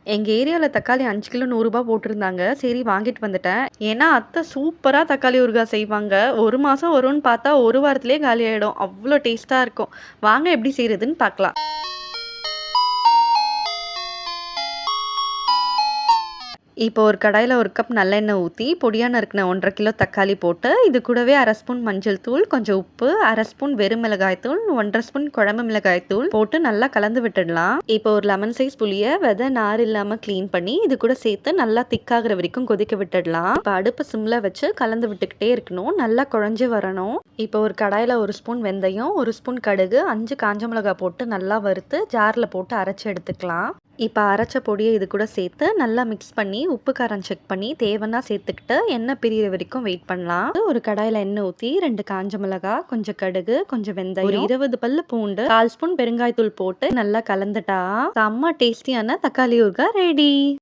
எங்க ஏரியால தக்காளி 5 கிலோ ரூ. 100 போட்டிருந்தாங்க. சரி வாங்கிட்டு வந்துட்டேன். ஏன்னா, அத்தை சூப்பரா தக்காளி ஊறுகாய் செய்வாங்க. 1 மாசம் வரும்னு பார்த்தா, 1 வாரத்திலேயே காலியாயிடும். அவ்ளோ டேஸ்ட்டா இருக்கும். வாங்க எப்படி செய்றதுன்னு பார்க்கலாம். இப்போ ஒரு கடாயில 1 கப் நல்லெண்ணெய் ஊத்தி, பொடியா நறுக்குன 1 1/2 கிலோ தக்காளி போட்டு, இது கூடவே 1/2 ஸ்பூன் மஞ்சள் தூள், கொஞ்சம் உப்பு, 1/2 ஸ்பூன் வெறும் மிளகாய் தூள், 1 1/2 ஸ்பூன் குழம்பு மிளகாய் தூள் போட்டு நல்லா கலந்து விட்டுடலாம். இப்போ ஒரு லெமன் சைஸ் புளிய விதை நார் இல்லாம கிளீன் பண்ணி, இது கூட சேர்த்து நல்லா திக்காகிற வரைக்கும் கொதிக்க விட்டுடலாம். இப்போ அடுப்பு சிம்ல வச்சு கலந்து விட்டுக்கிட்டே இருக்கணும். நல்லா குழஞ்சு வரணும். இப்போ ஒரு கடாயில 1 ஸ்பூன் வெந்தயம், 1 ஸ்பூன் கடுகு, 5 காஞ்ச மிளகாய் போட்டு நல்லா வறுத்து ஜார்ல போட்டு அரைச்சு எடுத்துக்கலாம். இப்போ அரைச்ச பொடியை இது கூட சேர்த்து நல்லா மிக்ஸ் பண்ணி உப்பு காரம் செக் பண்ணி தேவைன்னா சேர்த்துக்கிட்டு எண்ணெய் பிரியிற வரைக்கும் வெயிட் பண்ணலாம். ஒரு கடாயில் எண்ணெய் ஊற்றி 2 காஞ்ச மிளகாய், கொஞ்சம் கடுகு, கொஞ்சம் வெந்தயம், ஒரு 20 பல்லு பூண்டு, 1/4 ஸ்பூன் பெருங்காயத்தூள் போட்டு நல்லா கலந்துட்டா செம்ம டேஸ்டியான தக்காளி ஊறுகாய் ரெடி.